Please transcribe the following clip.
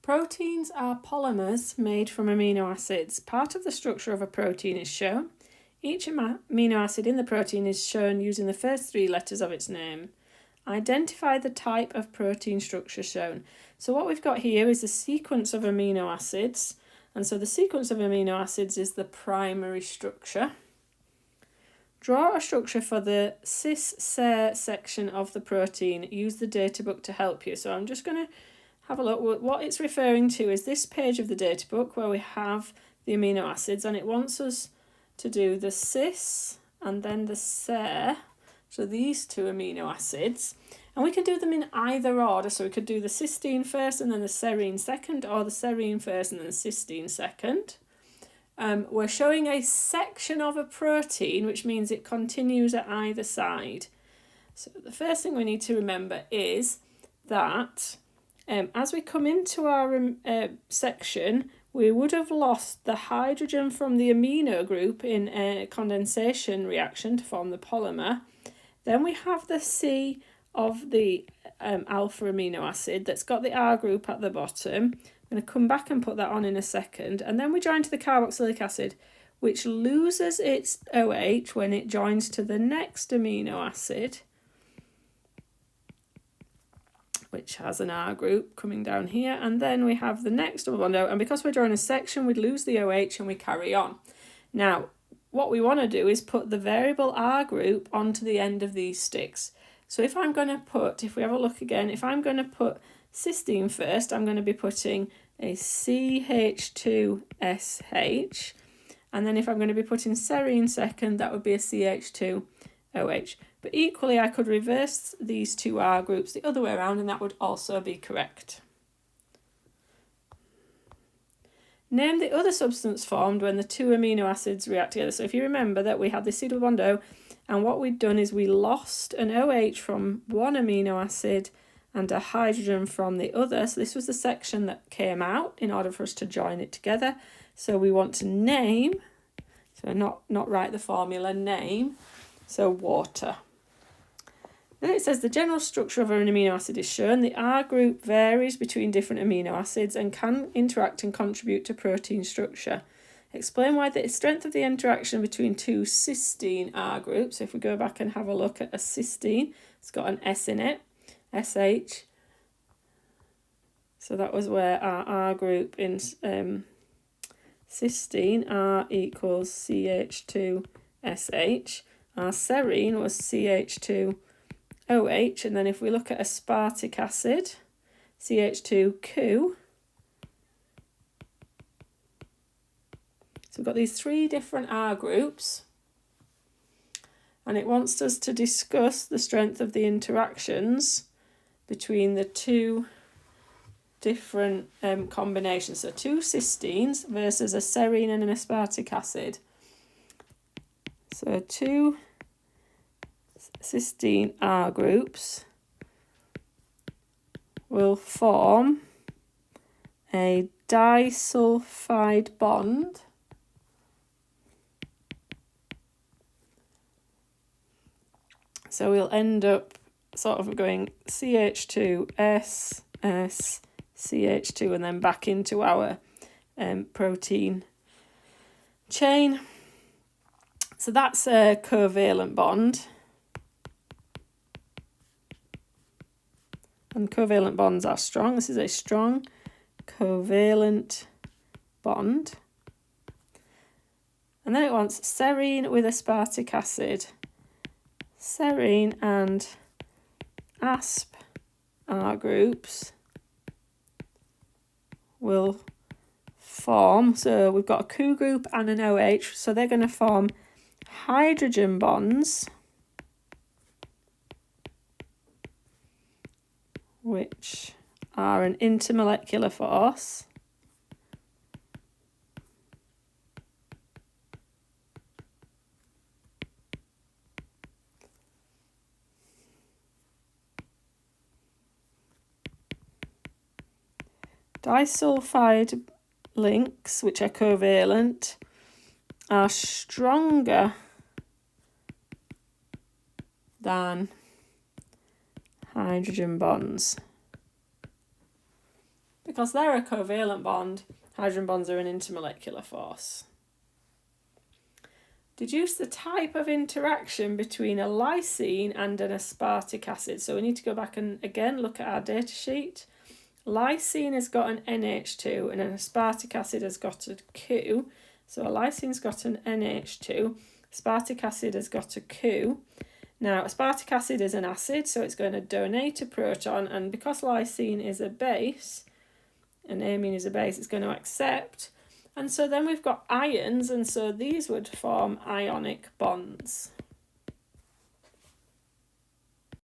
Proteins are polymers made from amino acids. Part of the structure of a protein is shown. Each amino acid in the protein is shown using the first three letters of its name. Identify the type of protein structure shown. So what we've got here is a sequence of amino acids. And so the sequence of amino acids is the primary structure. Draw a structure for the cis-ser section of the protein. Use the data book to help you. So I'm just going to have a look. What it's referring to is this page of the data book where we have the amino acids, and it wants us to do the cis and then the ser, so these two amino acids, and we can do them in either order. So we could do the cysteine first and then the serine second, or the serine first and then the cysteine second. We're showing a section of a protein, which means it continues at either side. So the first thing we need to remember is that as we come into our section, we would have lost the hydrogen from the amino group in a condensation reaction to form the polymer. Then we have the C of the alpha amino acid that's got the R group at the bottom. I'm going to come back and put that on in a second. And then we join to the carboxylic acid, which loses its OH when it joins to the next amino acid, which has an R group coming down here. And then we have the next double bond O. And because we're drawing a section, we'd lose the OH and we carry on. Now, what we want to do is put the variable R group onto the end of these sticks. So if I'm going to put, if we have a look again, if I'm going to put cysteine first, I'm going to be putting a CH2SH. And then if I'm going to be putting serine second, that would be a CH2OH. But equally, I could reverse these two R groups the other way around, and that would also be correct. Name the other substance formed when the two amino acids react together. So if you remember that we had the C double bond O, and what we'd done is we lost an OH from one amino acid and a hydrogen from the other. So this was the section that came out in order for us to join it together. So we want to name, so not write the formula, name, so water. Then it says the general structure of an amino acid is shown. The R group varies between different amino acids and can interact and contribute to protein structure. Explain why the strength of the interaction between two cysteine R groups. If we go back and have a look at a cysteine, it's got an S in it, SH. So that was where our R group in cysteine, R equals CH2SH. Our serine was CH2OH. And then if we look at aspartic acid, CH2Q. So we've got these three different R groups, and it wants us to discuss the strength of the interactions between the two different combinations. So two cysteines versus a serine and an aspartic acid. So two cysteine R groups will form a disulfide bond So we'll end up sort of going CH2, S, S, CH2, and then back into our protein chain. So that's a covalent bond. And covalent bonds are strong. This is a strong covalent bond. And then it wants serine with aspartic acid. Serine and asp R groups will form, so we've got a Q group and an OH, so they're going to form hydrogen bonds, which are an intermolecular force. Disulfide links, which are covalent, are stronger than hydrogen bonds because they're a covalent bond, hydrogen bonds are an intermolecular force. Deduce the type of interaction between a lysine and an aspartic acid. So we need to go back and again look at our data sheet. Lysine has got an NH2 and an aspartic acid has got a Q. So a lysine's got an NH2, aspartic acid has got a Q. Now aspartic acid is an acid, so it's going to donate a proton, and because lysine is a base and amine is a base, it's going to accept. And so then we've got ions, and so these would form ionic bonds.